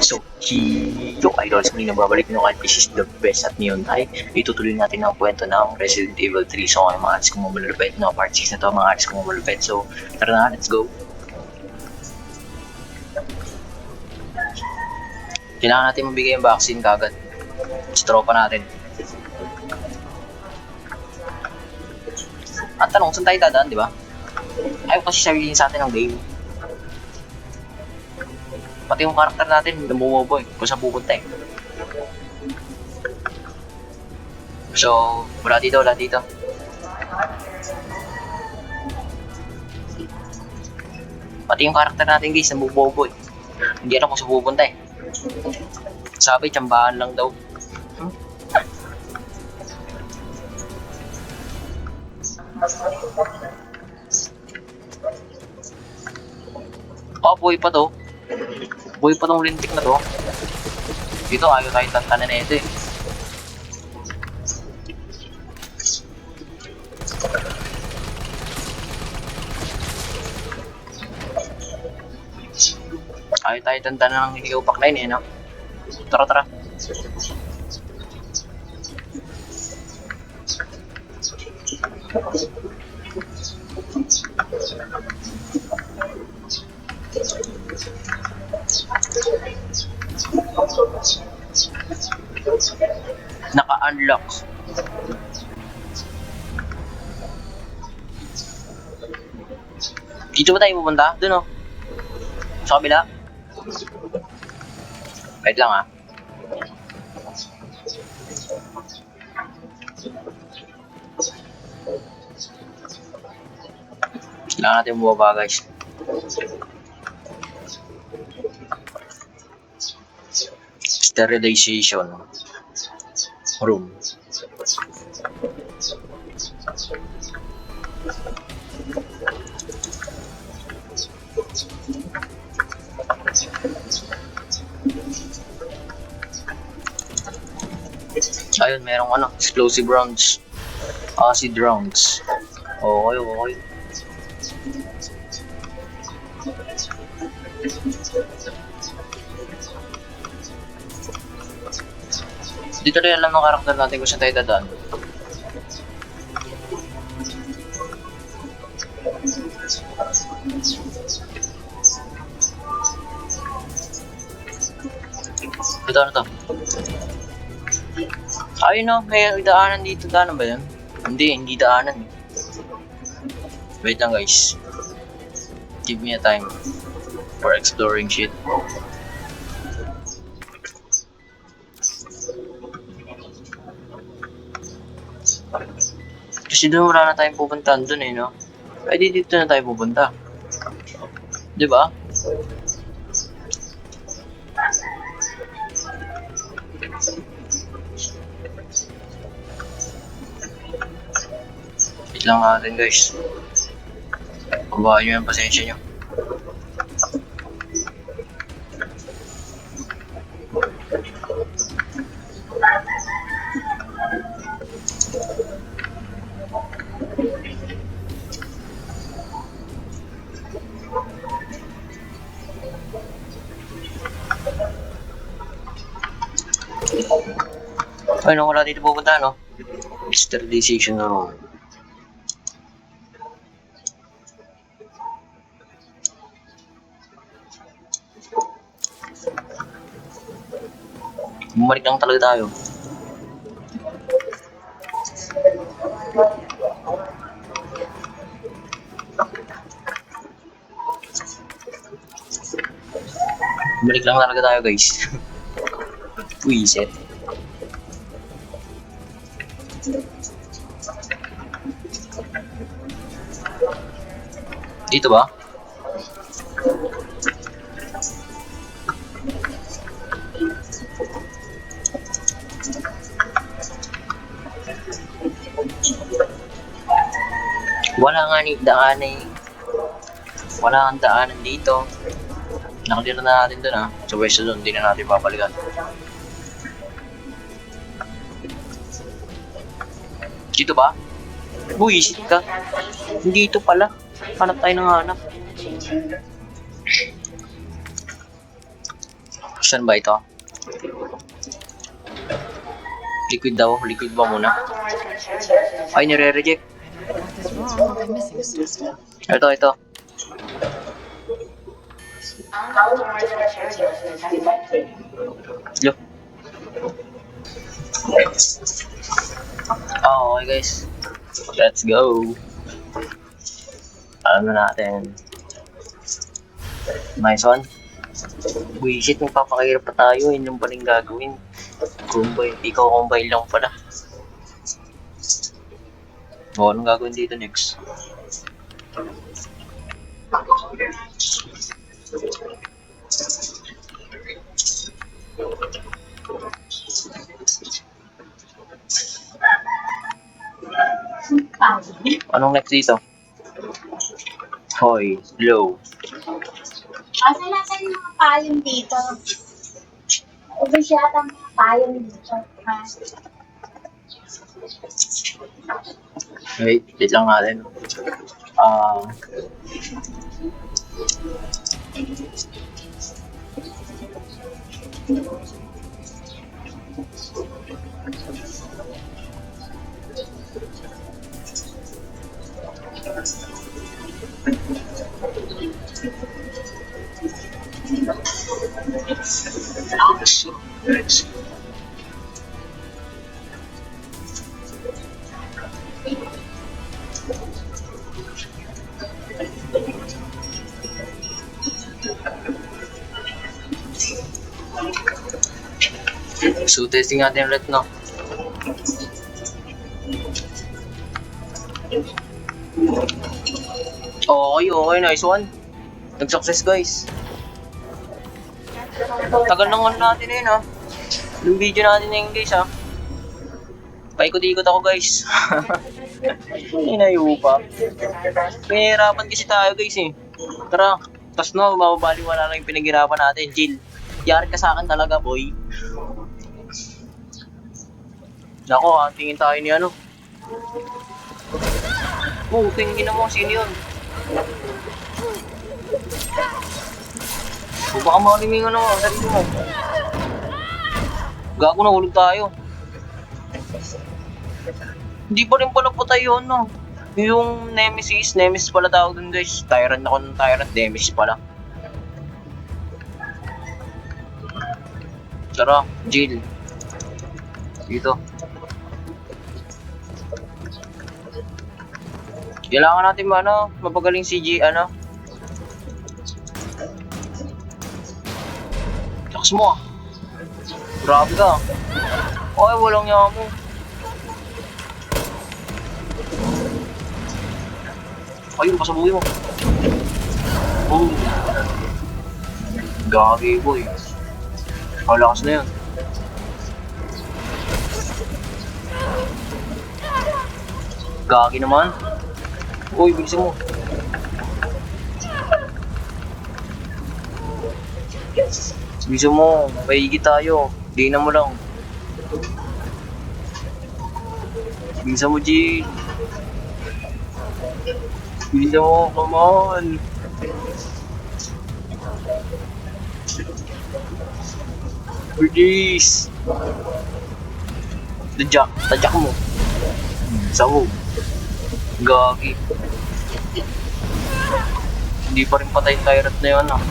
So, yo idols, muli na babalik nyo at this is the best at ngayon ay itutuloy natin ang kwento ng Resident Evil 3. So, mga arts kong mamalupit, no? Part 6 na to, mga arts kong mamalupit. So, tara na, let's go. Kailangan natin mabigay yung vaccine kagad. Tropa natin. Ang tanong, saan tayo dadaan, di ba? Ayaw kasi sabihin sa atin ng game. Pati yung karakter natin, nabumobo eh, kung saan pupunta eh. So, wala dito. Pati yung karakter natin guys, nabubobo eh. Hindi alam kung saan pupunta eh. Sabi, tsambahan lang daw. Oh, buhay pa to. Buhay pa tong lintik na to. Dito, ayaw tayo tantanan na ito eh. Ayaw tayo tantanan ng hinigaw line eh, no? Tara. Naka-unlock. Dito ba tayo pupunta? Doon oh. Sa kabila. Wait lang ah. Kailangan natin bumaba guys. Sterilization room. Ayun, merong ano, explosive rounds, acid rounds. Okay. Dito rin alam ng karakter natin kung saan tayo dadaan. Ito ano to? Ayun no, may daanan dito. Daanan ba yun? Hindi daanan. Wait lang guys. Give me a time for exploring shit. Kasi doon wala na tayong pupuntahan doon eh, no? Ay, dito na tayo pupunta. Diba? Wait lang natin guys. Pabahan nyo yung pasensya nyo. Ano, wala dito pupunta, no? Sterilization room. Bumalik lang talaga tayo. Bumalik lang talaga tayo guys. Puiset. Dito ba? Wala nga ni daan eh. Wala kang daanan dito. Nakadira na natin dun ah. Sa west doon, hindi na natin babalikan. Dito ba? Buisit ka. Hindi ito pala. Hanap tayo ng hanap. Saan ba ito? Liquid daw. Liquid ba muna? Ay, nire-reject. What is wrong? I'm missing stuff. Ito. Yo. Oh, okay guys. Let's go. Alam na natin. Nice one. Buisit, magpapakahirap pa tayo. Yun yung paling gagawin. Combine. Ikaw combine lang pala. O, anong gagawin dito next? Anong next dito? Hoy, low. Kasi nasa yung mga payong dito. Ubus yata ang mga payong dito. Ha? Wait lang natin. So, testing natin ulit, no? Okay, nice one. Nag-success, guys. Tagal ng ano natin yun, ha? Yung video natin na yun, guys, ha? Paikot-ikot ako, guys. Inayo pa. Pinahirapan kasi tayo, guys, eh. Tara, tas no, mababaliwala lang yung pinaghirapan natin, Jill. Yari ka sa akin talaga, boy. Nako, tingin tayo ni ano. Oh, tingin mo, sino yun? O baka makaliming ano, sarili mo. Gago, nahulog tayo. Hindi pa rin pala patay yun, no? Yung Nemesis pala tawag dun, guys. Tyrant ako ng Tyrant, Nemesis pala. Tara, Jill. Dito. Kailangan natin mapagaling si G, Lakas mo, ah. Grabe ka. Okay, walang yawa mo. Ayun, pasabuhin mo. Oh. Gagi, boy. Ang lakas na yun. Gagi naman. Uy, bilisan mo. Bilisan mo, maigit tayo. Dinan mo lang. Bilisan mo, G. Bilisan mo, come on. Please. Tadyak mo. Sawo. Gagi. Hindi pa rin patay Tyrant na yun, ah.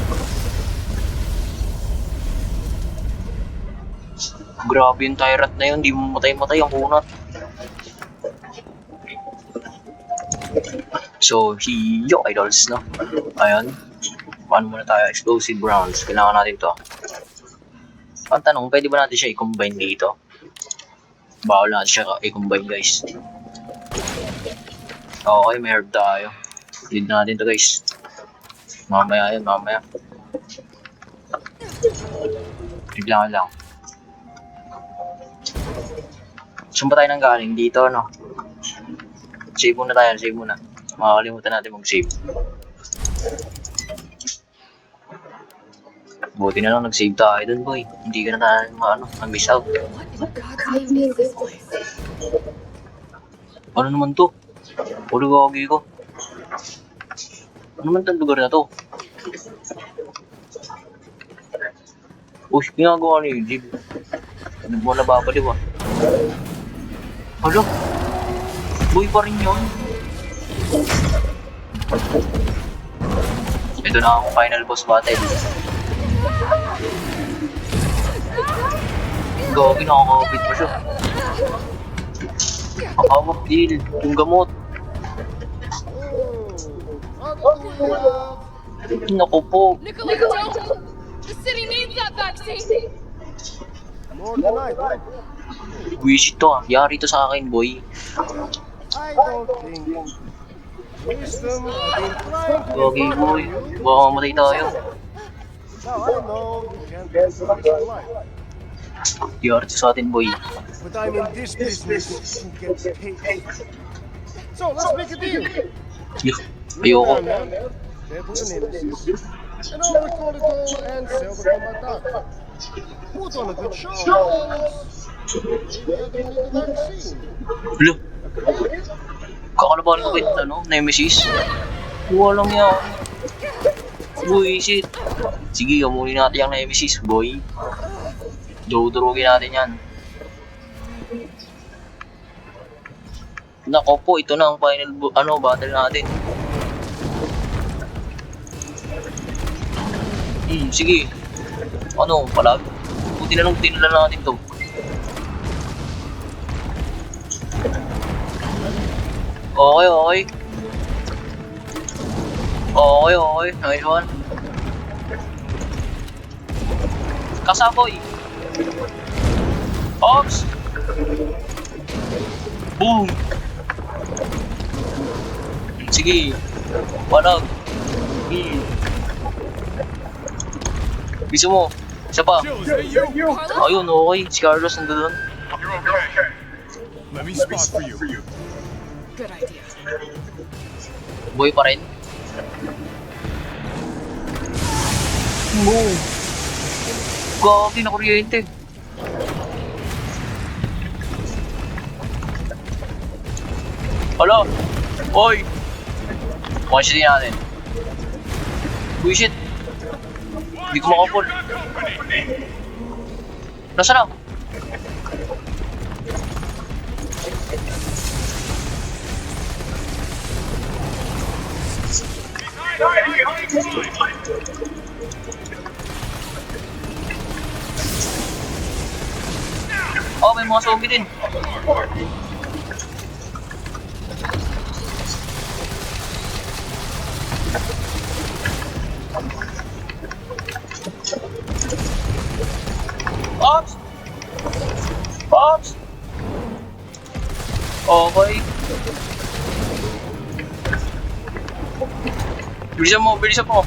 Grabe yung Tyrant na yun, hindi mo matay ang kunat. So, yo idols, no? Ayun. Paano muna tayo? Explosive rounds. Kailangan natin to. Ang tanong, pwede ba natin siya i-combine dito? Bawal natin siya i-combine, guys. Okay, may herb tayo. Lead natin to, guys. Mamaya yun, mamaya. Biglang lang. Saan ba tayo nang galing? Dito, no? Save muna tayo, save muna. Makakalimutan natin mag-save. Buti na lang nag-save tayo dun, boy. Hindi ka na tayo mag-miss out. What in God's name is this place? Ano naman to? Ulo gagi ko. Ano naman tong lugar na to? Uy, ginagawa ni Jib. Ano mo nababaliw ah. Hala, boy pa rin yun. Ito na ang final boss battle. Gagi, nakakapit pa siya. Makawak deal, yung gamot. Naku po. Nicola, don't! The city needs that vaccine! More tonight, right? Wish to ah, yari to sa akin boy. I don't think. Wisdom, I've been trying to Gagi impart boy, on you. baka mamatay tayo. Now I know you can't do this in life, Yari to sa atin boy. but I'm in this business to get paid. So let's make a deal. Ayoko. There for the nemesis, and I'll record it all and sell the combat art. Put on a good show. Maybe I can get the vaccine. Hala, kakalabahan ko kay ano, Nemesis. Walang yan. Buisit. Sige, amunin natin yung Nemesis, boy. Dudurugin natin yan. Nako po, ito na ang final battle natin. Sige. Ano, palag. Buti na lang tinala natin to. Okay, okay. Okay, okay. Nice one. Kasaboy. Ops! Boom! Sige. Palag. Bisa mo. Isa pa. Ayun, okay. Si Carlos nandun. You're okay. Let me spot for you. Good idea. Boy pa rin. Boom! Gagi na kuryente. Hala! Oy! One-shot natin. Bullshit! Hindi ko makapul. Nasaan na? Oh, may mga zombie din. Pops! Pops! Okay. Bilisan mo, bilisan mo.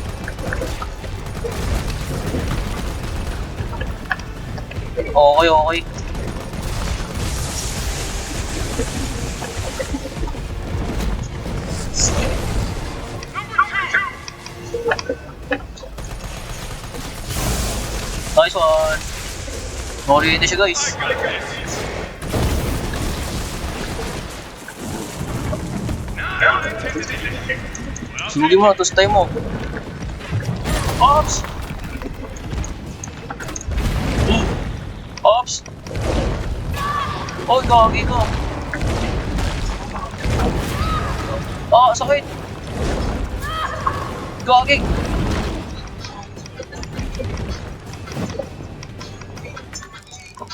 Okay, okay. Nice one. Nakakuryente siya guys. Sunugin mo, tapos tayo mo. Ops! Ops! Oh, gagi ko. Ah, sakit! Gagi!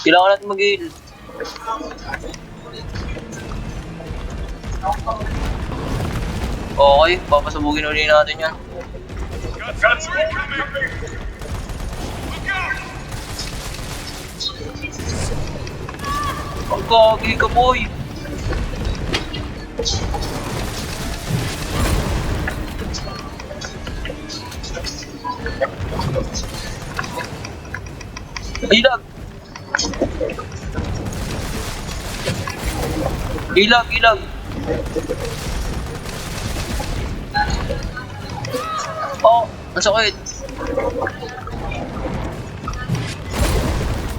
Kailangan natin mag-heal. Okay, papasabugin ulit natin yan. Guns incoming! Look out! Ang gagi ka, boy! Ilag! Ilag, ilag! Oh, ang sakit!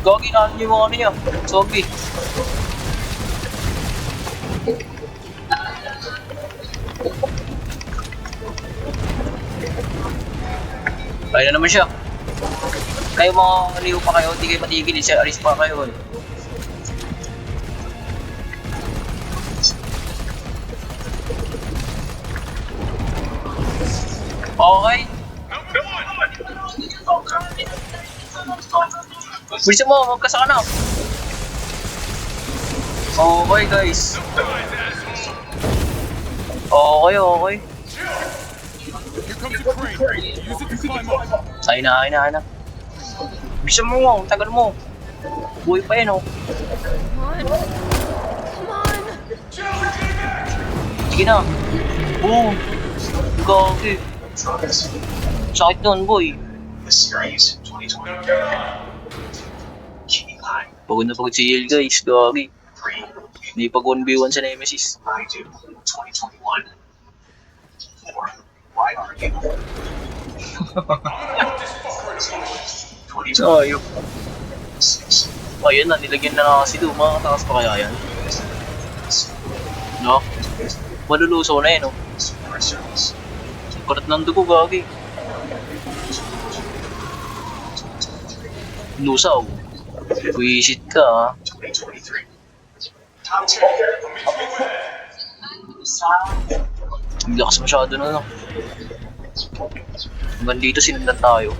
Gagi na yung mga ano niya, zombie. Kaya na naman siya. Kayo mga liw pa kayo, hindi kayo matigil, isa aris pa kayo eh. Okay. Bilisan mo, magkasa ka na. Okay guys. Okay, okay. Here comes the crane. Use it to climb up. Ayun na. Bilisan mo, ang tagal mo. Buhay pa yan oh. Come on. Come on. Sige na. Boom. Gagi. Sakit nun boy. Pagod na pagod si Yale guys, gagi. Hindi pag 1v1 sa Nemesis. Ayop. Ayun na, nilagyan na nga kasi doon. Makakatakas pa kaya yan? No? Malulusaw na yun, no? Karat ng dugo, gagi. Lusaw. Wisit ka, ha? Ang lakas masyado na, no? Hanggang dito sinundan tayo.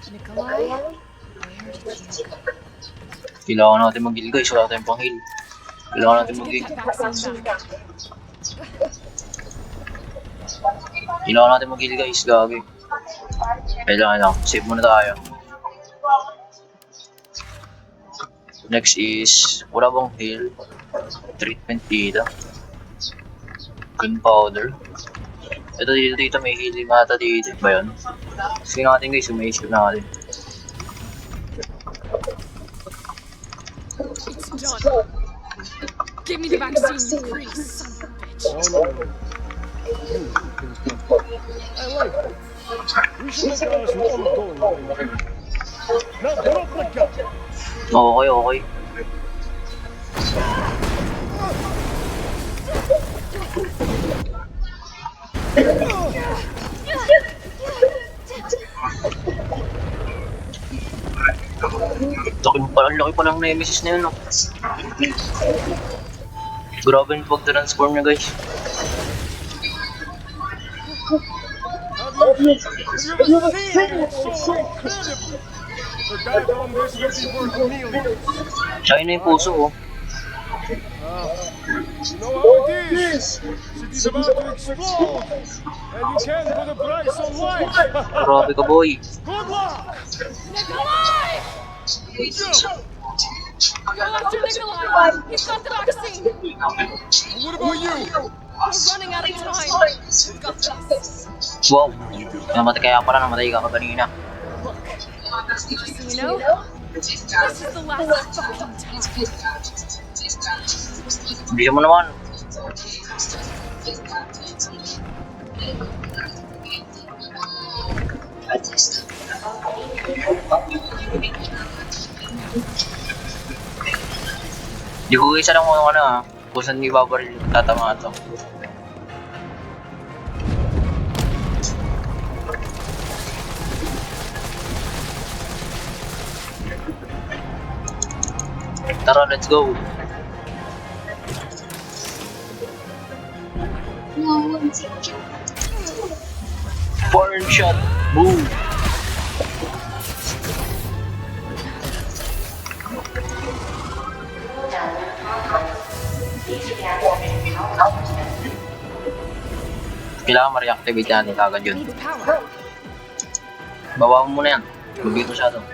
Nikolai, where did you go? Kailangan natin mag-heal guys, wala tayong pang-heal. Kailangan natin mag-heal. Get the vaccine back. Kailangan natin mag-heal guys, gagi. Kailangan lang, save muna tayo. Next is, wala bang heal? Treatment dito. Gunpowder. Ito dito may healing mata dito. Ba yun? Sige natin guys, may-skip natin. It's done. Give me the vaccine, you greedy son of a bitch. No. I like it. We should make ours ongoing. Now drop the gun. Okay. Laki pa lang Nemesis na yun, no? Grabe yung pag-transform niya, guys. Have you ever seen it so incredible? The dive on this would be worth millions. Tsaka yun na yung puso, oh. You know how it is. City's about to explode, and you can't put a price on life. Grabe ka, boy. Good luck. Nikolai! Go after Nikolai! He's got the vaccine! What about you? We're running out of time! We've got this! Wow. Namatay kaya pala, namatay ka kanina. Look, just so you know, this is the last fucking time. Bilisan mo naman. Di ko isa lang muna ka na, ha. Kung saan ibabaril yung tatamaan to. Tara, let's go. Foreign shot. Boom. Kailangan ma-reactivate natin kagad yun. Needs power. Bawa mo muna yan. Mabigat masyado.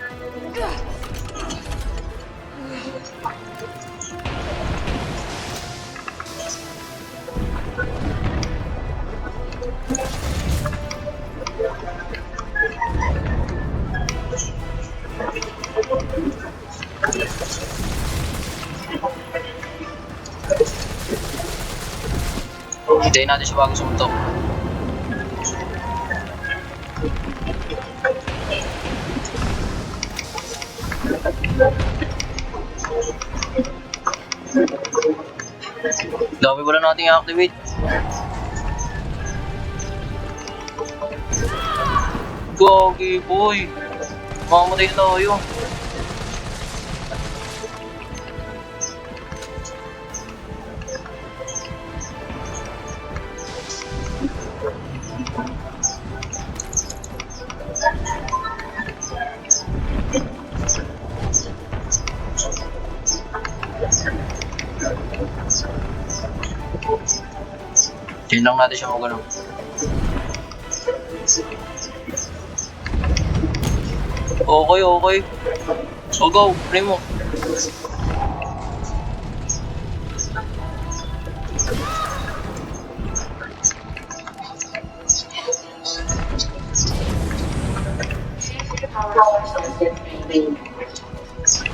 Hintayin natin siya bago sumuntok. Dami wala nating i-activate. Gogi boy. Mamamatay na tayo. Tingnan lang natin siya magano. Okay, okay. So go, play mo.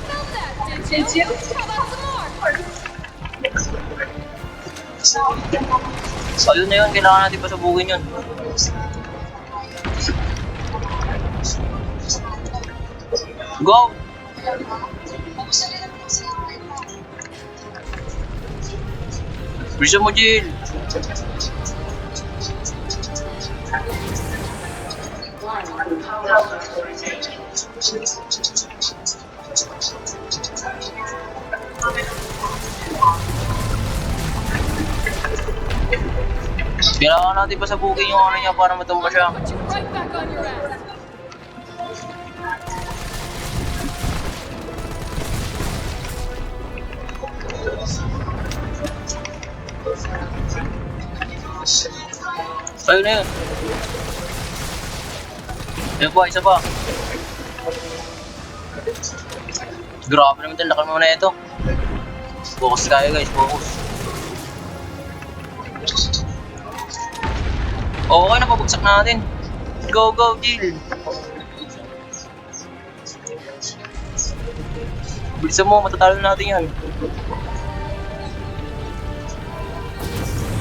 Felt that, did you? How about some more? Ayun na yun, kailangan natin pasabugin yun. Go! Bisa mo, Jill! Kailangan natin pasabugin yung ano niya para matumba siya. Put you right back on your ass. Ayun na yun. Ayun pa, isa pa. Grabe naman ito, lakan mo na ito. Focus tayo guys, focus. Okay, napabagsak natin. Go, go, Jill. Bilisan mo, matatalo natin yan.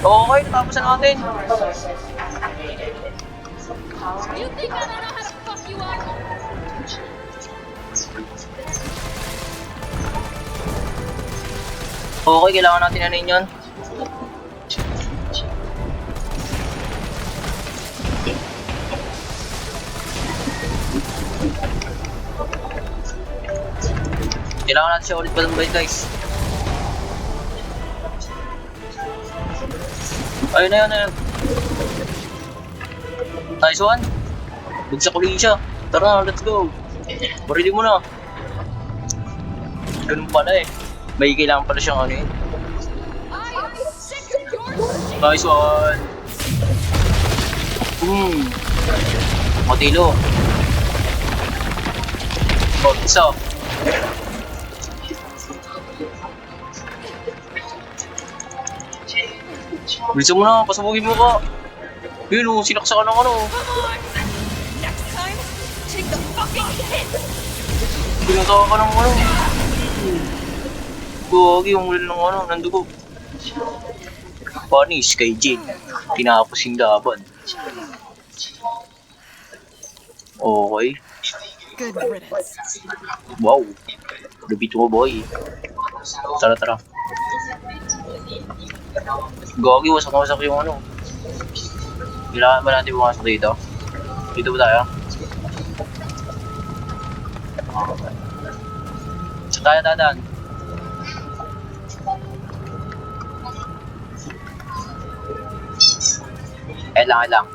Okay, natapos na natin. You think I don't know how to fuck you up? Okay, kailangan natin ano yun. Kailangan natin siya ulit palumbay guys. Ayun na yun, ayun. Nice one. Bugsak ulit siya. Tara na, let's go. Barili mo na. Ganun pala eh. May kailangan pala siyang ano yun. I am sick of your shit. Nice one. Matilo. Oh, isa. Bilisan mo na, pasabugin mo ka. Yun o, sinaksa ka ng ano. Come on! Next time, take the fucking hit! Pinataka ka ng ano. Gagi, yung muli ng ano, nandugo. Panis kay Jin. Tinapos yung laban. Okay. Good riddance. Wow. Lupit mo boy. Tara, tara. Gagi, wasak-wasak yung ano. Kailangan ba natin pumasok dito? Dito ba tayo? Saan tayo dadaan? Lang.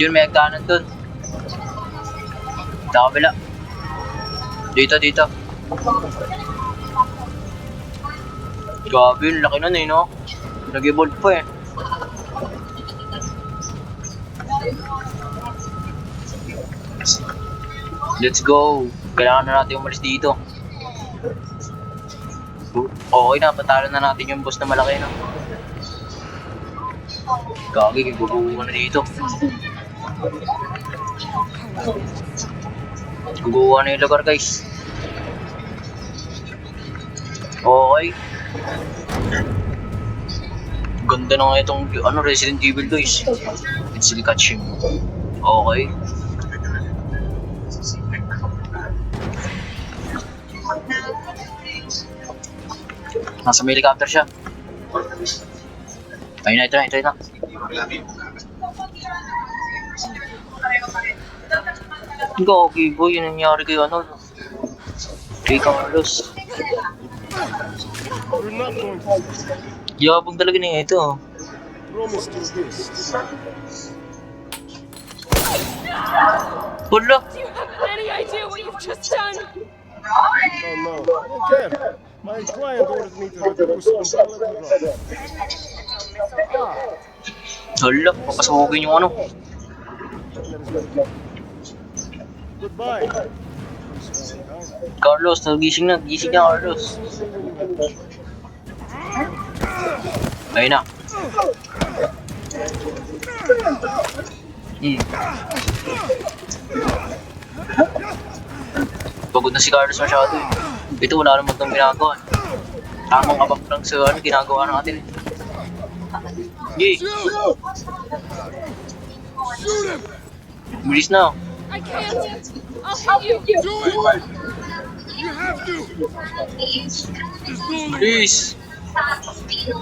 Yun, may hagdanan dun. Sa kabila. Dito. Grabe, yung laki nun eh, no? Nag-evolve pa eh. Let's go. Kailangan na natin umalis dito. Okay na, patalo na natin yung boss na malaki, no? Gagi, guguwa na dito. Guguwa na yung lugar, guys. Okay. Ganda na nga itong Resident Evil, guys. Let's catch him. Okay. Nasa may helicopter siya. Ayun na, ito na. Gogi boy, yun nangyari kay ano, kay Carlos. You're not going to Yabang talaga niya ito. promise to this, didn't you? Wala. Do you have any idea what you've just done? Oh no, don't care. My client ordered me to reduce umbrella to run. Ah, Hala, papasugin yung ano. that is very good. Goodbye. Miss Valentine. Carlos, nagising na. Gising na, Carlos. Ayun na. Pagod na si Carlos masyado eh. Ito, wala naman itong ginagawa. Tamang abang lang sa ano, ginagawa natin. Yay! Bilis na. I can't. I'll help you. Do it! You have to! There's no other way. Please! I told you.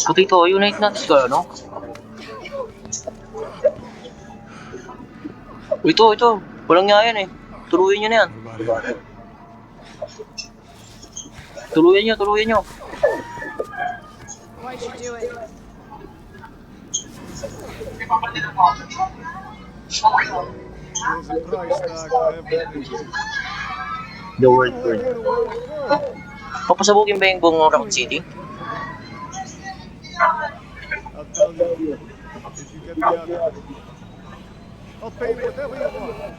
Puti to, unite natin ka, no? Ito. Walang nga yan eh. Tuluyan nyo na yan. Tuluyan nyo. Why'd you do it? There's a price tag for everything. The word Where word. the world go? Papasabukin ba yung buong Rock City? I'll tell you if you get me out of it. I'll pay you whatever you want.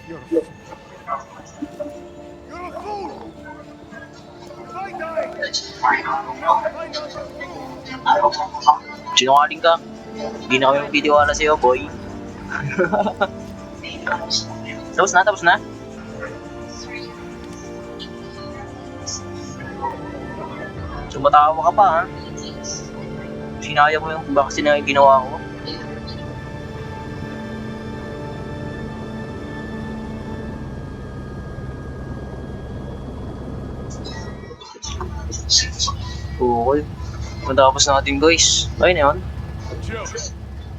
You're a fool. You're a fool! If I die, you'll never find out the truth. Sinungaling ka. Hindi na kami magtitiwala sa'yo, boy. Tapos na. Tumatawa ka pa, ha? Sinaya mo yung baka yung ginawa ko. Okay. Matapos natin, guys. Ayun na yun. Joe,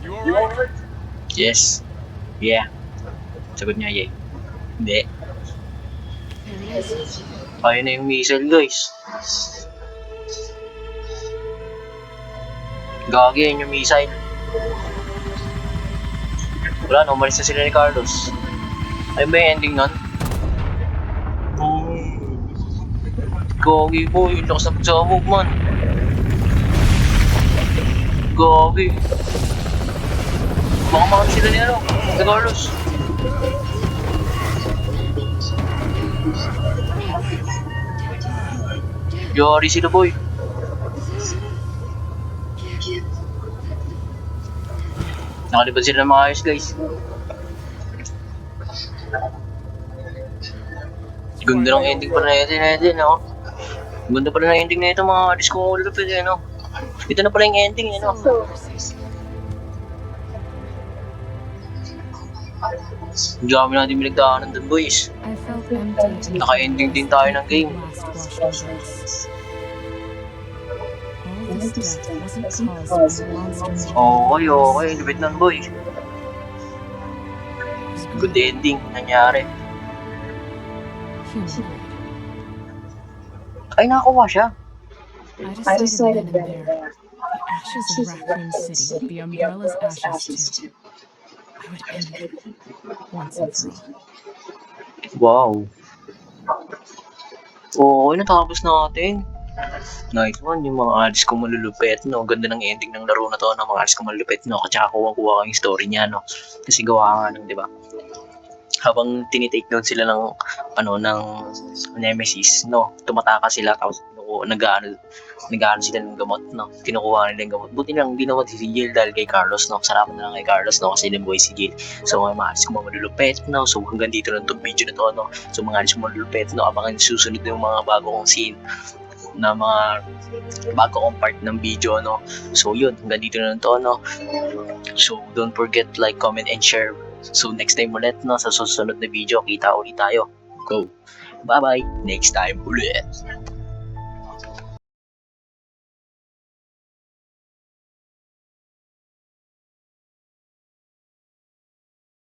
you alright? Yes. Yeah. Sagot niya, yeah. Hindi. There it is. Ayun na yung missile, guys. Gagi, yun yung missile. Wala na, umalis na sila ni Carlos. Ayun ba yung ending nun? Gagi boy, yung lakas na pagsabog man. Gagi. Baka makami sila ni ano, ni Carlos. Yari sila boy. Nakalipad sila ng mga ayos, guys. Ganda ng ending pa na ito, no? Ganda pa na ng ending na ito, mga alis kong ulo pa no? Ito na pala yung ending, no? Ang dami natin pinagdaanan dun, boys. I felt empty. Naka-ending din tayo ng game. Last washing dress. All this death wasn't caused by a monster. Okay. Lupit nun, boy. Good ending, nangyari. Human grade. Ay, nakakuha siya. I decided then and there, the ashes of Raccoon City would be Umbrella's ashes too. I would end it once and for all. Wow. Oo, natapos natin. Nice one, yung mga ads ko malulupet, no? Ganda ng ending ng laro na to, no? Mga ads ko malulupet, no? At saka kuha ko yung story niya, no? Kasi gawa nga ng, di ba? Habang tinitake down sila ng, ng Nemesis, no? Tumataka sila, tapos nag-ano sila ng gamot, no? Kinukuha nila yung gamot. Buti lang, hindi naman si Jill dahil kay Carlos, no? Salamat na lang kay Carlos, no? Kasi nabuhay si Jill. So, mga ads ko malulupet, no? So, hanggang dito lang itong video na to, no? So, mga ads ko malulupet, no? Abangan susunod yung mga bago kong scene na mga bago kong part ng video, no? So, yun. Hanggang dito na lang to, no? So, don't forget like, comment, and share. So, next time ulit, no? Sa susunod na video, kita ulit tayo. go. Bye-bye. Next time ulit.